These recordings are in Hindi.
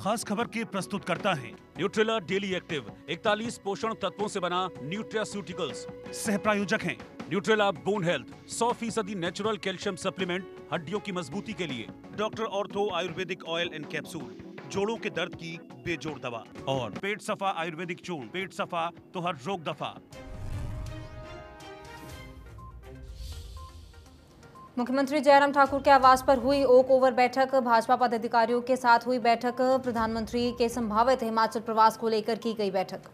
खास खबर के प्रस्तुत करता है न्यूट्रेला डेली एक्टिव 41 पोषण तत्वों से बना न्यूट्रास्यूटिकल्स। सह प्रायोजक हैं Nutrela bone health 100% natural calcium supplement हड्डियों की मजबूती के लिए। Doctor ortho Ayurvedic oil and capsule, जोड़ों के दर्द की बेजोड़ दवा। और पेट सफा आयुर्वेदिक चूर्ण, पेट सफा तो हर रोग दफा। मुख्यमंत्री जयराम ठाकुर के आवास पर हुई ओक ओवर बैठक। भाजपा पदाधिकारियों के साथ हुई बैठक। प्रधानमंत्री के संभावित हिमाचल प्रवास को लेकर की गई बैठक।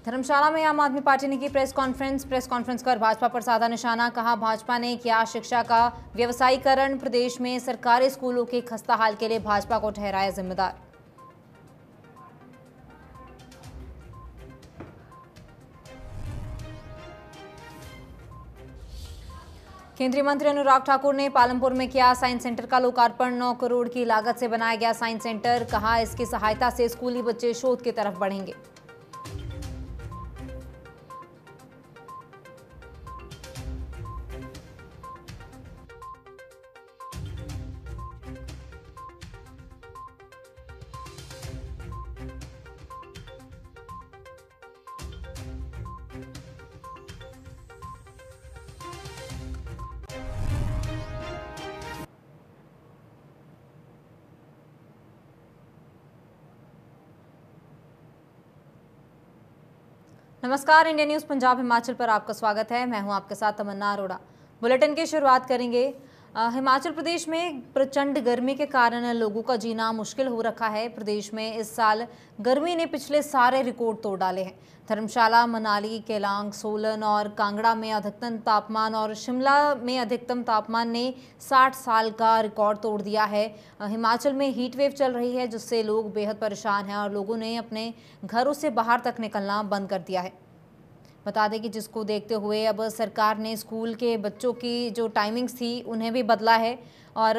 धर्मशाला में आम आदमी पार्टी ने की प्रेस कॉन्फ्रेंस कर भाजपा पर साधा निशाना। कहा, भाजपा ने किया शिक्षा का व्यवसायीकरण। प्रदेश में सरकारी स्कूलों के खस्ता हाल के लिए भाजपा को ठहराया जिम्मेदार। केंद्रीय मंत्री अनुराग ठाकुर ने पालमपुर में किया साइंस सेंटर का लोकार्पण। 9 करोड़ की लागत से बनाया गया साइंस सेंटर। कहा, इसकी सहायता से स्कूली बच्चे शोध की तरफ बढ़ेंगे। नमस्कार, इंडिया न्यूज पंजाब हिमाचल पर आपका स्वागत है। मैं हूं आपके साथ तमन्ना अरोड़ा। बुलेटिन की शुरुआत करेंगे। हिमाचल प्रदेश में प्रचंड गर्मी के कारण लोगों का जीना मुश्किल हो रखा है। प्रदेश में इस साल गर्मी ने पिछले सारे रिकॉर्ड तोड़ डाले हैं। धर्मशाला, मनाली, केलांग, सोलन और कांगड़ा में अधिकतम तापमान और शिमला में अधिकतम तापमान ने 60 साल का रिकॉर्ड तोड़ दिया है। हिमाचल में हीट वेव चल रही है, जिससे लोग बेहद परेशान हैं और लोगों ने अपने घरों से बाहर तक निकलना बंद कर दिया है। बता दें कि जिसको देखते हुए अब सरकार ने स्कूल के बच्चों की जो टाइमिंग्स थी उन्हें भी बदला है और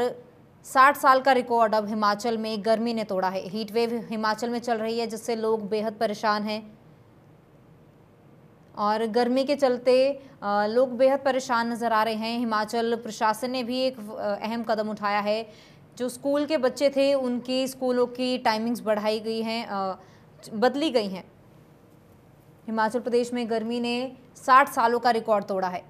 60 साल का रिकॉर्ड अब हिमाचल में गर्मी ने तोड़ा है। हीट वेव हिमाचल में चल रही है, जिससे लोग बेहद परेशान हैं और गर्मी के चलते लोग बेहद परेशान नज़र आ रहे हैं। हिमाचल प्रशासन ने भी एक अहम कदम उठाया है। जो स्कूल के बच्चे थे उनकी स्कूलों की टाइमिंग्स बढ़ाई गई हैं, बदली गई हैं। हिमाचल प्रदेश में गर्मी ने 60 सालों का रिकॉर्ड तोड़ा है।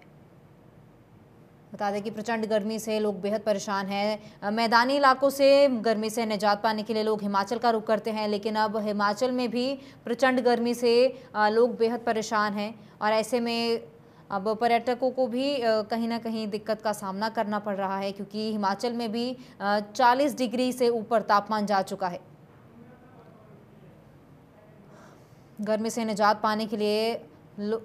बता दें कि प्रचंड गर्मी से लोग बेहद परेशान हैं। मैदानी इलाकों से गर्मी से निजात पाने के लिए लोग हिमाचल का रुख करते हैं, लेकिन अब हिमाचल में भी प्रचंड गर्मी से लोग बेहद परेशान हैं और ऐसे में अब पर्यटकों को भी कहीं ना कहीं दिक्कत का सामना करना पड़ रहा है, क्योंकि हिमाचल में भी 40 डिग्री से ऊपर तापमान जा चुका है। गर्मी से निजात पाने के लिए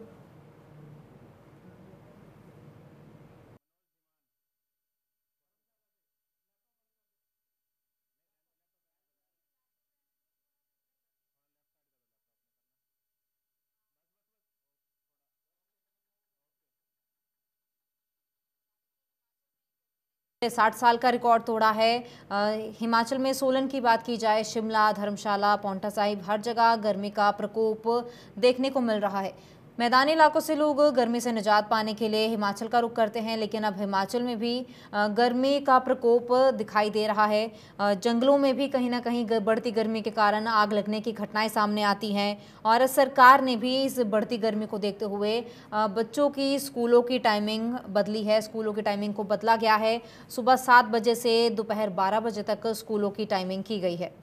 साठ साल का रिकॉर्ड तोड़ा है। हिमाचल में सोलन की बात की जाए, शिमला, धर्मशाला, पांवटा साहिब, हर जगह गर्मी का प्रकोप देखने को मिल रहा है। मैदानी इलाकों से लोग गर्मी से निजात पाने के लिए हिमाचल का रुख करते हैं, लेकिन अब हिमाचल में भी गर्मी का प्रकोप दिखाई दे रहा है। जंगलों में भी कहीं ना कहीं बढ़ती गर्मी के कारण आग लगने की घटनाएं सामने आती हैं और सरकार ने भी इस बढ़ती गर्मी को देखते हुए बच्चों की स्कूलों की टाइमिंग बदली है। स्कूलों की टाइमिंग को बदला गया है। सुबह 7 बजे से दोपहर 12 बजे तक स्कूलों की टाइमिंग की गई है।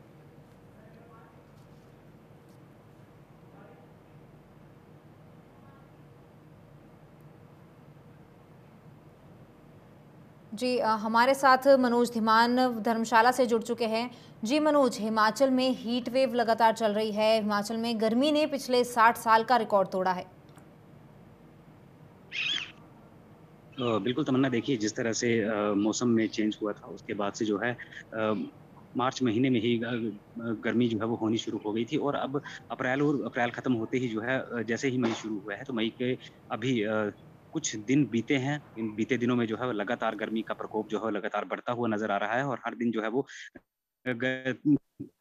जी, हमारे साथ मनोज धीमान धर्मशाला से जुड़ चुके हैं। जी मनोज, हिमाचल में हीट वेव लगातार चल रही है। हिमाचल में गर्मी ने पिछले 60 साल का रिकॉर्ड तोड़ा है। बिल्कुल तमन्ना, देखिए जिस तरह से मौसम में चेंज हुआ था उसके बाद से जो है मार्च महीने में ही गर्मी जो है वो होनी शुरू हो गई थी और अब अप्रैल खत्म होते ही जो है जैसे ही मई शुरू हुआ है तो मई के अभी कुछ दिन बीते हैं। इन बीते दिनों में जो है लगातार गर्मी का प्रकोप जो है लगातार बढ़ता हुआ नजर आ रहा है और हर दिन जो है वो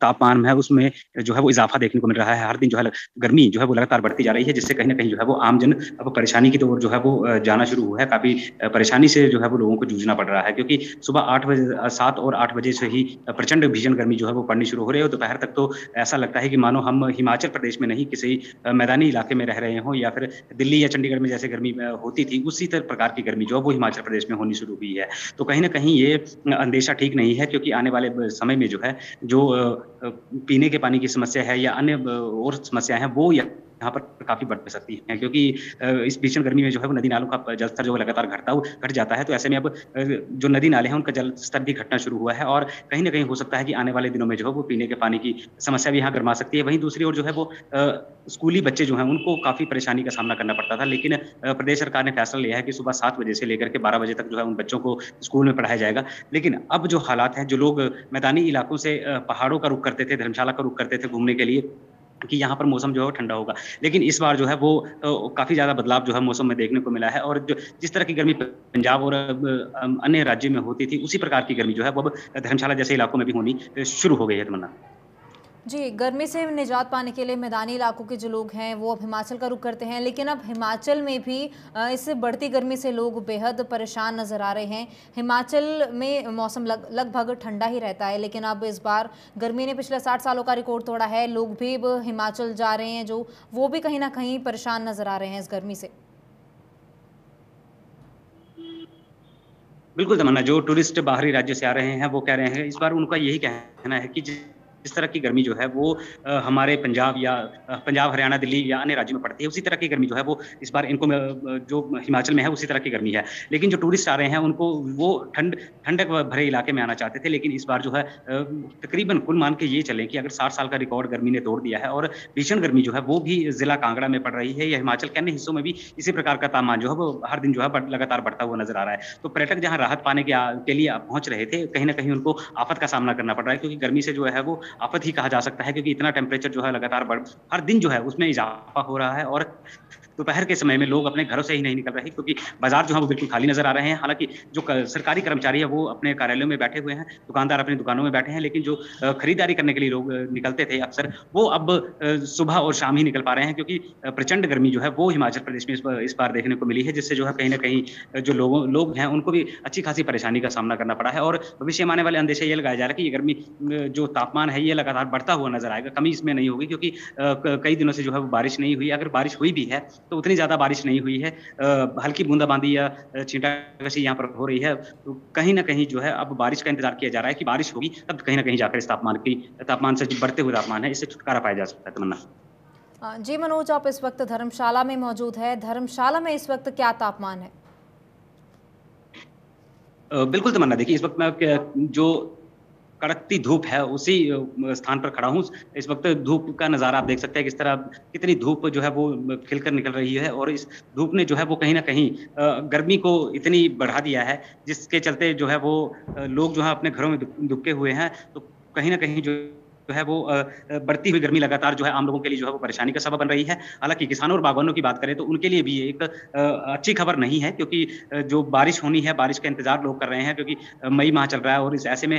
तापमान है उसमें जो है वो इज़ाफ़ा देखने को मिल रहा है। हर दिन जो है गर्मी जो है वो लगातार बढ़ती जा रही है, जिससे कहीं न कहीं जो है वो आमजन अब परेशानी की ओर जो है वो जाना शुरू हुआ है। काफ़ी परेशानी से जो है वो लोगों को जूझना पड़ रहा है, क्योंकि सुबह 8 बजे 7 और 8 बजे से ही प्रचंड भीषण गर्मी जो है वो पड़नी शुरू हो रही है और दोपहर तक तो ऐसा लगता है कि मानो हम हिमाचल प्रदेश में नहीं, किसी मैदानी इलाके में रह रहे हों, या फिर दिल्ली या चंडीगढ़ में जैसे गर्मी होती थी, उसी प्रकार की गर्मी जो है वो हिमाचल प्रदेश में होनी शुरू हुई है। तो कहीं न कहीं ये अंदेशा ठीक नहीं है, क्योंकि आने वाले समय में जो है जो पीने के पानी की समस्या है या अन्य और समस्याएँ हैं, वो यहाँ पर काफ़ी बढ़ सकती हैं, क्योंकि इस भीषण गर्मी में जो है वो नदी नालों का जलस्तर जो है लगातार घट जाता है। तो ऐसे में अब जो नदी नाले हैं उनका जल स्तर भी घटना शुरू हुआ है और कहीं न कहीं हो सकता है कि आने वाले दिनों में जो है वो पीने के पानी की समस्या भी यहाँ गरमा सकती है। वहीं दूसरी ओर जो है वो स्कूली बच्चे जो हैं उनको काफ़ी परेशानी का सामना करना पड़ता था, लेकिन प्रदेश सरकार ने फैसला लिया है कि सुबह 7 बजे से लेकर के 12 बजे तक जो है उन बच्चों को स्कूल में पढ़ाया जाएगा। लेकिन अब जो हालात हैं, जो लोग मैदानी इलाकों से पहाड़ों का रुख करते थे, धर्मशाला का रुख करते थे घूमने के लिए, कि यहाँ पर मौसम जो है वो ठंडा होगा। लेकिन इस बार जो है वो काफ़ी ज़्यादा बदलाव जो है मौसम में देखने को मिला है, और जो जिस तरह की गर्मी पंजाब और अन्य राज्यों में होती थी, उसी प्रकार की गर्मी जो है वो अब धर्मशाला जैसे इलाकों में भी होनी शुरू हो गई है। तमन्ना। जी, गर्मी से निजात पाने के लिए मैदानी इलाकों के जो लोग हैं वो अब हिमाचल का रुख करते हैं, लेकिन अब हिमाचल में भी इस बढ़ती गर्मी से लोग बेहद परेशान नज़र आ रहे हैं। हिमाचल में मौसम लगभग ठंडा ही रहता है, लेकिन अब इस बार गर्मी ने पिछले 60 सालों का रिकॉर्ड तोड़ा है। लोग भी अब हिमाचल जा रहे हैं, जो वो भी कहीं ना कहीं परेशान नज़र आ रहे हैं इस गर्मी से। बिल्कुल तमन्ना, जो टूरिस्ट बाहरी राज्यों से आ रहे हैं वो कह रहे हैं, इस बार उनका यही कहना है कि जिस तरह की गर्मी जो है वो हमारे पंजाब या पंजाब, हरियाणा, दिल्ली या अन्य राज्यों में पड़ती है, उसी तरह की गर्मी जो है वो इस बार इनको जो हिमाचल में है उसी तरह की गर्मी है। लेकिन जो टूरिस्ट आ रहे हैं उनको वो ठंडक भरे इलाके में आना चाहते थे, लेकिन इस बार जो है तकरीबन कुल मान के ये चलें कि अगर 60 साल का रिकॉर्ड गर्मी ने तोड़ दिया है, और भीषण गर्मी जो है वो भी ज़िला कांगड़ा में पड़ रही है, या हिमाचल के अन्य हिस्सों में भी इसी प्रकार का तापमान जो है वो हर दिन जो है लगातार बढ़ता हुआ नज़र आ रहा है। तो पर्यटक जहाँ राहत पाने के लिए पहुँच रहे थे, कहीं न कहीं उनको आफ़त का सामना करना पड़ रहा है, क्योंकि गर्मी से जो है वो आफ़त ही कहा जा सकता है, क्योंकि इतना टेम्परेचर जो है लगातार हर दिन जो है उसमें इज़ाफ़ा हो रहा है, और दोपहर के समय में लोग अपने घरों से ही नहीं निकल रहे, क्योंकि बाजार जो है वो बिल्कुल खाली नज़र आ रहे हैं। हालाँकि जो सरकारी कर्मचारी है वो अपने कार्यालयों में बैठे हुए हैं, दुकानदार अपनी दुकानों में बैठे हैं, लेकिन जो खरीदारी करने के लिए लोग निकलते थे अक्सर, वो अब सुबह और शाम ही निकल पा रहे हैं, क्योंकि प्रचंड गर्मी जो है वो हिमाचल प्रदेश में इस बार देखने को मिली है, जिससे जो है कहीं न कहीं जो लोग हैं उनको भी अच्छी खासी परेशानी का सामना करना पड़ा है। और भविष्य में आने वाले अंदेशे ये लगाया जा रहा है कि ये गर्मी जो तापमान है ये लगातार बढ़ता हुआ नज़र आएगा, कमी इसमें नहीं होगी, क्योंकि कई दिनों से जो है वो बारिश नहीं हुई। अगर बारिश हुई भी है तो उतनी ज़्यादा बारिश नहीं हुई है, हल्की बूंदाबांदी या छींटाकशी यहाँ पर हो रही है। तो कहीं न कहीं जो है अब बारिश का इंतज़ार किया जा रहा है कि बारिश होगी, तब कहीं न कहीं जाकर इस तापमान से जो बढ़ते हुए तापमान है, इससे छुटकारा पाया जा सकता है। तमन्ना। जी मनोज, आप इस वक्त धर्मशाला में मौजूद है। धर्मशाला में इस वक्त क्या तापमान है? बिल्कुल तमन्ना, देखिए इस वक्त मैं जो कड़कती धूप है उसी स्थान पर खड़ा हूँ। इस वक्त धूप का नज़ारा आप देख सकते हैं, किस तरह कितनी धूप जो है वो खिलकर निकल रही है, और इस धूप ने जो है वो कहीं न कहीं गर्मी को इतनी बढ़ा दिया है, जिसके चलते जो है वो लोग जो है अपने घरों में दुबके हुए हैं। तो कहीं न कहीं जो है वो बढ़ती हुई गर्मी लगातार जो है आम लोगों के लिए जो है वो परेशानी का सबब बन रही है। हालाँकि किसानों और बागवानों की बात करें तो उनके लिए भी ये एक अच्छी खबर नहीं है, क्योंकि जो बारिश होनी है, बारिश का इंतज़ार लोग कर रहे हैं, क्योंकि मई माह चल रहा है और इस ऐसे में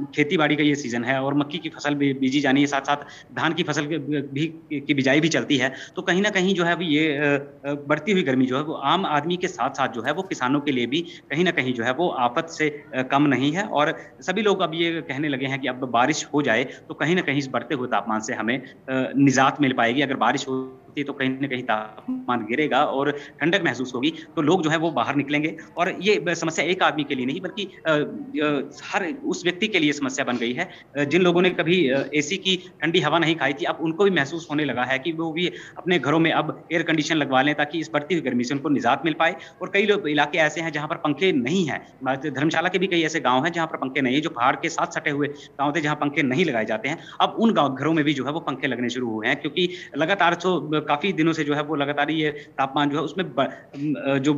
खेती-बाड़ी का ये सीज़न है, और मक्की की फसल भी बीजी जानी है, साथ-साथ धान की फसल की बिजाई भी चलती है। तो कहीं न कहीं जो है ये बढ़ती हुई गर्मी जो है वो आम आदमी के साथ-साथ जो है वो किसानों के लिए भी कहीं न कहीं जो है वो आफ़त से कम नहीं है, और सभी लोग अब ये कहने लगे हैं कि अब बारिश हो जाए तो कहीं न कहीं इस बढ़ते हुए तापमान से हमें निजात मिल पाएगी। अगर बारिश होती है तो कहीं न कहीं तापमान गिरेगा और ठंडक महसूस होगी, तो लोग जो है वो बाहर निकलेंगे। और ये समस्या एक आदमी के लिए नहीं, बल्कि हर उस व्यक्ति के लिए समस्या बन गई है जिन लोगों ने कभी एसी की ठंडी हवा नहीं खाई थी, अब उनको भी महसूस होने लगा है कि वो भी अपने घरों में अब एयर कंडीशन लगवा लें, ताकि इस बढ़ती हुई गर्मी से उनको निजात मिल पाए। और कई लोग इलाके ऐसे हैं जहाँ पर पंखे नहीं हैं, धर्मशाला के भी कई ऐसे गाँव हैं जहाँ पर पंखे नहीं है, जो पहाड़ के साथ सटे हुए गाँव थे जहाँ पंखे नहीं लगाए जाते हैं। अब उन घरों में भी जो है वो पंखे लगने शुरू हुए हैं, क्योंकि लगातार तो काफ़ी दिनों से जो है वो लगातार ये तापमान जो है उसमें जो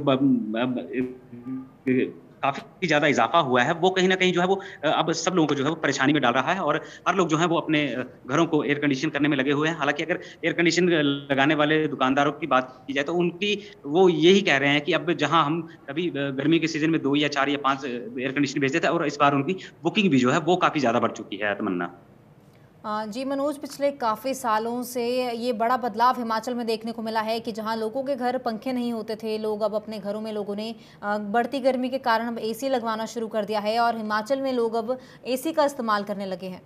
काफ़ी ज़्यादा इज़ाफ़ा हुआ है, वो कहीं न कहीं जो है वो अब सब लोगों को जो है वो परेशानी में डाल रहा है और हर लोग जो है वो अपने घरों को एयर कंडीशन करने में लगे हुए हैं। हालाँकि अगर एयर कंडीशन लगाने वाले दुकानदारों की बात की जाए तो उनकी वो यही कह रहे हैं कि अब जहाँ हम कभी गर्मी के सीज़न में 2 या 4 या 5 एयर कंडीशन भेजते थे और इस बार उनकी बुकिंग भी जो है वो काफ़ी ज़्यादा बढ़ चुकी है तमन्ना। जी मनोज, पिछले काफ़ी सालों से ये बड़ा बदलाव हिमाचल में देखने को मिला है कि जहां लोगों के घर पंखे नहीं होते थे, लोग अब अपने घरों में लोगों ने बढ़ती गर्मी के कारण अब एसी लगवाना शुरू कर दिया है और हिमाचल में लोग अब एसी का इस्तेमाल करने लगे हैं।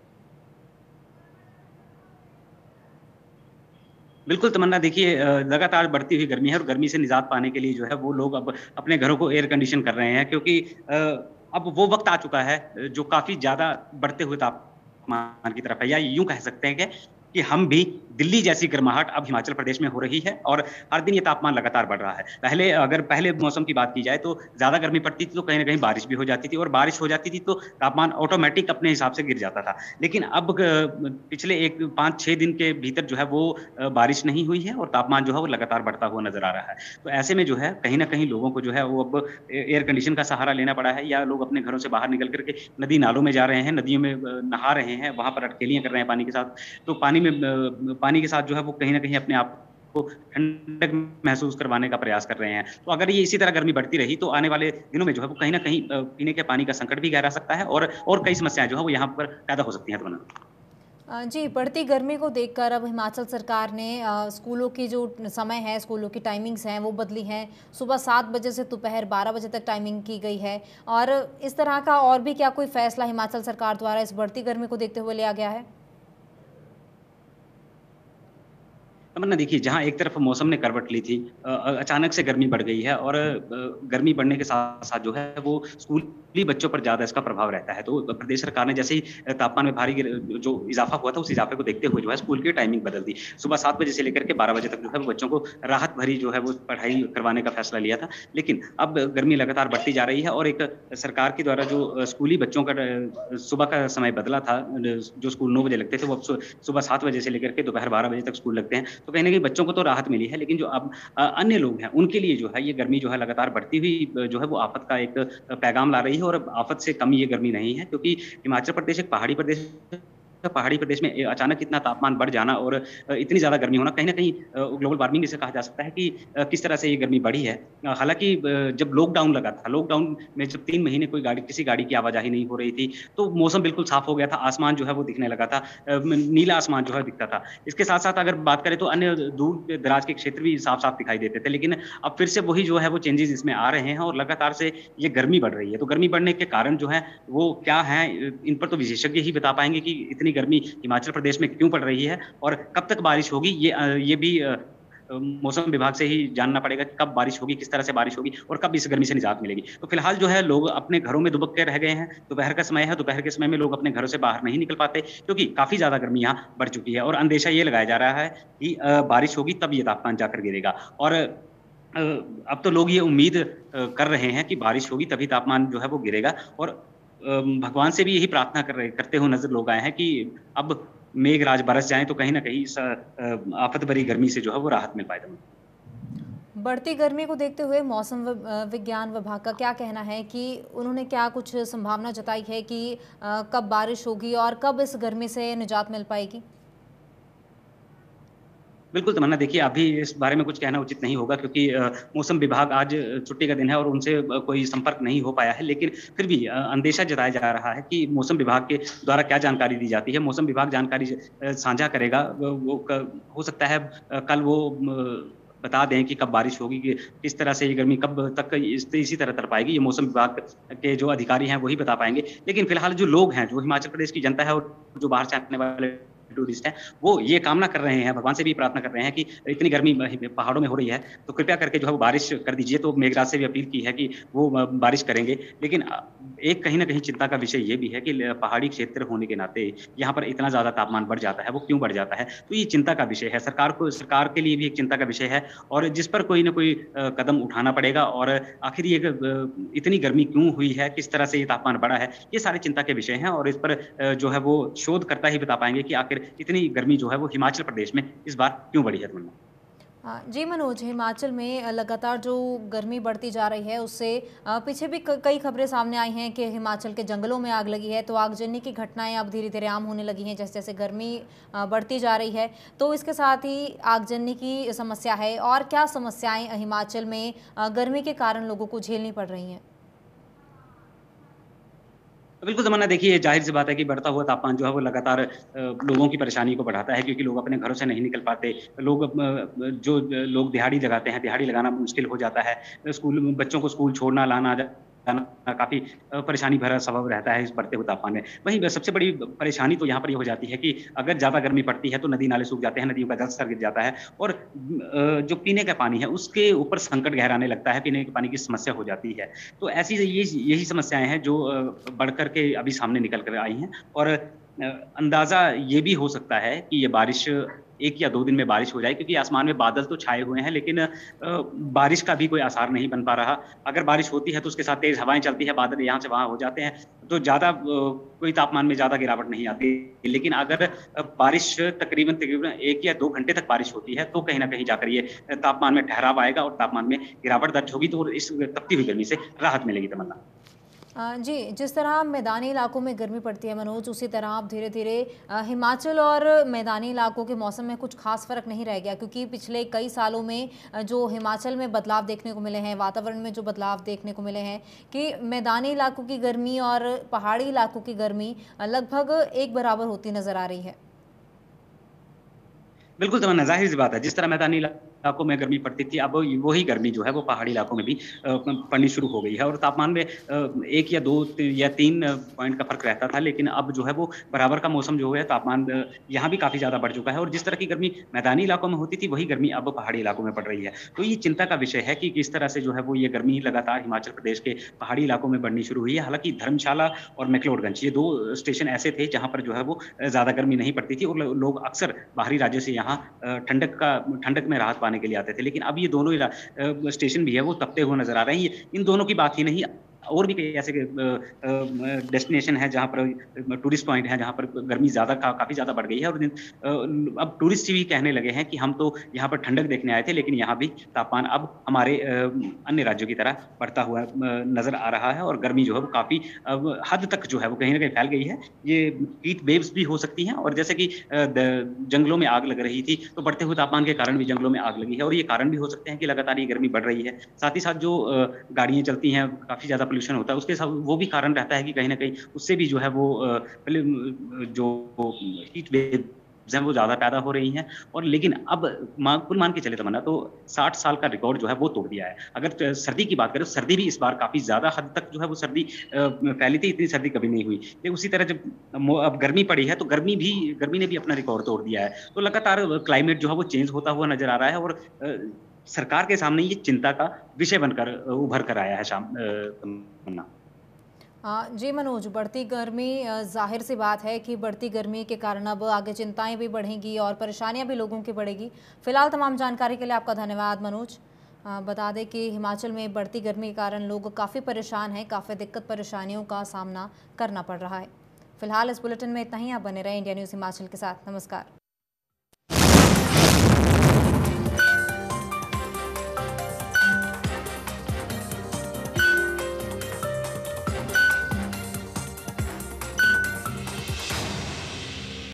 बिल्कुल तमन्ना, देखिए लगातार बढ़ती हुई गर्मी है और गर्मी से निजात पाने के लिए जो है वो लोग अब अपने घरों को एयर कंडीशन कर रहे हैं क्योंकि अब वो वक़्त आ चुका है जो काफ़ी ज़्यादा बढ़ते हुए तापमान की तरफ है या यूँ कह सकते हैं कि हम भी दिल्ली जैसी गर्माहट अब हिमाचल प्रदेश में हो रही है और हर दिन ये तापमान लगातार बढ़ रहा है। पहले मौसम की बात की जाए तो ज़्यादा गर्मी पड़ती थी तो कहीं न कहीं बारिश भी हो जाती थी और बारिश हो जाती थी तो तापमान ऑटोमैटिक अपने हिसाब से गिर जाता था। लेकिन अब पिछले 5-6 दिन के भीतर जो है वो बारिश नहीं हुई है और तापमान जो है वो लगातार बढ़ता हुआ नज़र आ रहा है। तो ऐसे में जो है कहीं न कहीं लोगों को जो है वो अब एयर कंडीशन का सहारा लेना पड़ा है या लोग अपने घरों से बाहर निकल कर के नदी नालों में जा रहे हैं, नदियों में नहा रहे हैं, वहाँ पर अटखेलियाँ कर रहे हैं पानी के साथ। तो पानी के साथ जो है वो कहीं न कहीं अपने आप को ठंडक महसूस करवाने का प्रयास कर रहे हैं। तो अगर ये इसी तरह गर्मी बढ़ती रही तो आने वाले दिनों में जो है वो कहीं न कहीं पीने के पानी का संकट भी गहरा सकता है और कई समस्याएँ जो है वो यहाँ पर पैदा हो सकती हैं तुरंत। जी, बढ़ती गर्मी को देखकर अब हिमाचल सरकार ने स्कूलों की जो समय है, स्कूलों की टाइमिंग्स हैं वो बदली हैं। सुबह 7 बजे से दोपहर 12 बजे तक टाइमिंग की गई है और इस तरह का और भी क्या कोई फैसला हिमाचल सरकार द्वारा इस बढ़ती गर्मी को देखते हुए लिया गया है? तमन्ना, देखिए जहाँ एक तरफ मौसम ने करवट ली थी, अचानक से गर्मी बढ़ गई है और गर्मी बढ़ने के साथ-साथ जो है वो स्कूली बच्चों पर ज़्यादा इसका प्रभाव रहता है। तो प्रदेश सरकार ने जैसे ही तापमान में भारी जो इज़ाफ़ा हुआ था उस इज़ाफ़े को देखते हुए जो है स्कूल की टाइमिंग बदल दी। सुबह 7 बजे से लेकर के 12 बजे तक जो है वो बच्चों को राहत भरी जो है वो पढ़ाई करवाने का फैसला लिया था। लेकिन अब गर्मी लगातार बढ़ती जा रही है और एक सरकार के द्वारा जो स्कूली बच्चों का सुबह का समय बदला था, जो स्कूल 9 बजे लगते थे वो अब सुबह 7 बजे से लेकर के दोपहर 12 बजे तक स्कूल लगते हैं। तो कहीं न कहीं बच्चों को तो राहत मिली है, लेकिन जो अब अन्य लोग हैं, उनके लिए जो है ये गर्मी जो है लगातार बढ़ती हुई जो है वो आफ़त का एक पैगाम ला रही है और आफ़त से कम ये गर्मी नहीं है क्योंकि हिमाचल प्रदेश एक पहाड़ी प्रदेश में अचानक इतना तापमान बढ़ जाना और इतनी ज़्यादा गर्मी होना कहीं न कहीं ग्लोबल वार्मिंग इसे कहा जा सकता है कि किस तरह से ये गर्मी बढ़ी है। हालाँकि जब लॉकडाउन लगा था, लॉकडाउन में जब 3 महीने किसी गाड़ी की आवाजाही नहीं हो रही थी, तो मौसम बिल्कुल साफ़ हो गया था, आसमान जो है वो दिखने लगा था, नीला आसमान जो है दिखता था। इसके साथ-साथ अगर बात करें तो अन्य दूर दराज के क्षेत्र भी साफ-साफ दिखाई देते थे, लेकिन अब फिर से वही जो है वो चेंजेज़ इसमें आ रहे हैं और लगातार से ये गर्मी बढ़ रही है। तो गर्मी बढ़ने के कारण जो है वो क्या हैं, इन पर तो विशेषज्ञ ही बता पाएँगे कि इतनी गर्मी हिमाचल प्रदेश में क्यों पड़ रही है और कब तक बारिश होगी, ये भी मौसम विभाग से ही जानना पड़ेगा कि कब बारिश होगी, किस तरह से बारिश होगी और कब इस गर्मी से निजात मिलेगी। तो फिलहाल जो है लोग अपने घरों में दुबक के रह गए हैं। दोपहर का समय है, दोपहर के समय में लोग अपने घरों से बाहर नहीं निकल पाते क्योंकि काफ़ी ज़्यादा गर्मी यहाँ बढ़ चुकी है और अंदेशा ये लगाया जा रहा है कि बारिश होगी तब ये तापमान जाकर गिरेगा और अब तो लोग ये उम्मीद कर रहे हैं कि बारिश होगी तभी तापमान जो है वो गिरेगा और भगवान से भी यही प्रार्थना करते हुए नज़र लोग आए हैं कि अब मेघराज बरस जाएँ तो कहीं न कहीं इस आफ़त भरी गर्मी से जो है वो राहत मिल पाए। बढ़ती गर्मी को देखते हुए मौसम विज्ञान विभाग का क्या कहना है कि उन्होंने क्या कुछ संभावना जताई है कि कब बारिश होगी और कब इस गर्मी से निजात मिल पाएगी? बिल्कुल तमन्ना, देखिए अभी इस बारे में कुछ कहना उचित नहीं होगा क्योंकि मौसम विभाग आज छुट्टी का दिन है और उनसे कोई संपर्क नहीं हो पाया है। लेकिन फिर भी अंदेशा जताया जा रहा है कि मौसम विभाग के द्वारा क्या जानकारी दी जाती है। मौसम विभाग जानकारी साझा करेगा। हो सकता है कल वो बता दें कि कब बारिश होगी, कि किस तरह से ये गर्मी कब तक इसी तरह तर पाएगी। ये मौसम विभाग के जो अधिकारी हैं वही बता पाएँगे। लेकिन फिलहाल जो लोग हैं, जो हिमाचल प्रदेश की जनता है और जो बाहर से आने वाले टूरिस्ट हैं, वो ये कामना कर रहे हैं, भगवान से भी प्रार्थना कर रहे हैं कि इतनी गर्मी पहाड़ों में हो रही है, तो कृपया करके जो है वो बारिश कर दीजिए। तो मेघराज से भी अपील की है कि वो बारिश करेंगे। लेकिन एक कहीं न कहीं चिंता का विषय ये भी है कि पहाड़ी क्षेत्र होने के नाते यहाँ पर इतना ज़्यादा तापमान बढ़ जाता है, वो क्यों बढ़ जाता है? तो ये चिंता का विषय है। सरकार के लिए भी एक चिंता का विषय है और जिस पर कोई न कोई कदम उठाना पड़ेगा और आखिर ये इतनी गर्मी क्यों हुई है, किस तरह से ये तापमान बढ़ा है, ये सारे चिंता के विषय हैं और इस पर जो है वो शोधकर्ता ही बता पाएँगे कि आखिर इतनी गर्मी जो है वो हिमाचल प्रदेश में इस बार क्यों बढ़ी है? जी मनोज, हिमाचल में लगातार जो गर्मी बढ़ती जा रही है उससे पीछे भी कई खबरें सामने आई हैं कि हिमाचल के जंगलों में आग लगी है, तो आगजनी की घटनाएं अब धीरे धीरे आम होने लगी हैं जैसे जैसे गर्मी बढ़ती जा रही है। तो इसके साथ ही आगजनी की समस्या है, और क्या समस्याएं हिमाचल में गर्मी के कारण लोगों को झेलनी पड़ रही हैं? तो बिल्कुल तमन्ना, देखिए ज़ाहिर-सी बात है कि बढ़ता हुआ तापमान जो है वो लगातार लोगों की परेशानी को बढ़ाता है, क्योंकि लोग अपने घरों से नहीं निकल पाते। लोग जो लोग दिहाड़ी लगाते हैं, दिहाड़ी लगाना मुश्किल हो जाता है। स्कूल बच्चों को स्कूल छोड़ना, लाना जाना काफ़ी परेशानी भरा सबब रहता है इस बढ़ते हुए तापमान में। वहीं सबसे बड़ी परेशानी तो यहाँ पर ये हो जाती है कि अगर ज़्यादा गर्मी पड़ती है तो नदी-नाले सूख जाते हैं, नदियों का जलस्तर गिर जाता है और जो पीने का पानी है उसके ऊपर संकट गहराने लगता है, पीने के पानी की समस्या हो जाती है। तो ऐसी यही समस्याएँ हैं जो बढ़ कर के अभी सामने निकल कर आई हैं और अंदाज़ा ये भी हो सकता है कि ये बारिश 1 या 2 दिन में बारिश हो जाए, क्योंकि आसमान में बादल तो छाए हुए हैं, लेकिन बारिश का भी कोई आसार नहीं बन पा रहा। अगर बारिश होती है तो उसके साथ तेज़ हवाएँ चलती हैं, बादल यहाँ से वहाँ हो जाते हैं, तो ज़्यादा कोई तापमान में ज़्यादा गिरावट नहीं आती। लेकिन अगर बारिश तकरीबन 1 या 2 घंटे तक बारिश होती है, तो कहीं न कहीं जाकर ये तापमान में ठहराव आएगा और तापमान में गिरावट दर्ज होगी, तो इस तपती हुई गर्मी से राहत मिलेगी तमन्ना। जी, जिस तरह मैदानी इलाकों में गर्मी पड़ती है मनोज, उसी तरह अब धीरे-धीरे हिमाचल और मैदानी इलाकों के मौसम में कुछ खास फ़र्क नहीं रह गया, क्योंकि पिछले कई सालों में जो हिमाचल में बदलाव देखने को मिले हैं, वातावरण में जो बदलाव देखने को मिले हैं कि मैदानी इलाकों की गर्मी और पहाड़ी इलाकों की गर्मी लगभग एक बराबर होती नज़र आ रही है। बिल्कुल तमन्ना, ज़ाहिर-सी बात है, जिस तरह मैदानी इलाकों में गर्मी पड़ती थी, अब वही गर्मी जो है वो पहाड़ी इलाकों में भी पड़नी शुरू हो गई है और तापमान में 1 या 2 या 3 पॉइंट का फ़र्क रहता था, लेकिन अब जो है वो बराबर का मौसम जो है, तापमान यहाँ भी काफ़ी ज़्यादा बढ़ चुका है और जिस तरह की गर्मी मैदानी इलाकों में होती थी, वही गर्मी अब पहाड़ी इलाकों में पड़ रही है। तो ये चिंता का विषय है कि किस तरह से जो है वो ये गर्मी लगातार हिमाचल प्रदेश के पहाड़ी इलाकों में बढ़नी शुरू हुई है। हालाँकि धर्मशाला और मैक्लोडगंज, ये 2 स्टेशन ऐसे थे जहाँ पर जो है वो ज़्यादा गर्मी नहीं पड़ती थी और लोग अक्सर बाहरी राज्यों से यहाँ ठंडक में राहत पाने के लिए आते थे। लेकिन अब ये दोनों स्टेशन भी है वो तपते हुए नज़र आ रहे हैं। ये इन दोनों की बात ही नहीं, और भी कई ऐसे डेस्टिनेशन है जहाँ पर टूरिस्ट पॉइंट है, जहाँ पर गर्मी काफ़ी ज़्यादा बढ़ गई है और अब टूरिस्ट भी कहने लगे हैं कि हम तो यहाँ पर ठंडक देखने आए थे, लेकिन यहाँ भी तापमान अब हमारे अन्य राज्यों की तरह बढ़ता हुआ नज़र आ रहा है और गर्मी जो है वो काफ़ी हद तक जो है वो कहीं न कहीं फैल गई है। ये हीट वेव्स भी हो सकती हैं और जैसे कि जंगलों में आग लग रही थी, तो बढ़ते हुए तापमान के कारण भी जंगलों में आग लगी है और ये कारण भी हो सकते हैं कि लगातार ये गर्मी बढ़ रही है। साथ ही साथ जो गाड़ियाँ चलती हैं, काफ़ी ज़्यादा पॉल्यूशन होता है, उसके साथ वो भी कारण रहता है कि कहीं न कहीं उससे भी जो है वो जो हीट वेव्स हैं वो ज़्यादा पैदा हो रही हैं और लेकिन अब कुल मान के चले तमन्ना, तो 60 साल का रिकॉर्ड जो है वो तोड़ दिया है। अगर सर्दी की बात करें तो सर्दी भी इस बार काफ़ी ज़्यादा हद तक जो है वो सर्दी फैली थी, इतनी सर्दी कभी नहीं हुई। लेकिन उसी तरह जब अब गर्मी पड़ी है तो गर्मी ने भी अपना रिकॉर्ड तोड़ दिया है। तो लगातार क्लाइमेट जो है वो चेंज होता हुआ नज़र आ रहा है और सरकार के सामने ये चिंता का विषय बनकर उभर कर आया है तमन्ना। जी मनोज, बढ़ती गर्मी जाहिर सी बात है कि बढ़ती गर्मी के कारण अब आगे चिंताएं भी बढ़ेंगी और परेशानियां भी लोगों की बढ़ेगी। फिलहाल तमाम जानकारी के लिए आपका धन्यवाद मनोज। बता दें कि हिमाचल में बढ़ती गर्मी के कारण लोग काफ़ी परेशान हैं, काफ़ी दिक्कत परेशानियों का सामना करना पड़ रहा है। फिलहाल इस बुलेटिन में इतना ही। आप बने रहे इंडिया न्यूज़ हिमाचल के साथ। नमस्कार।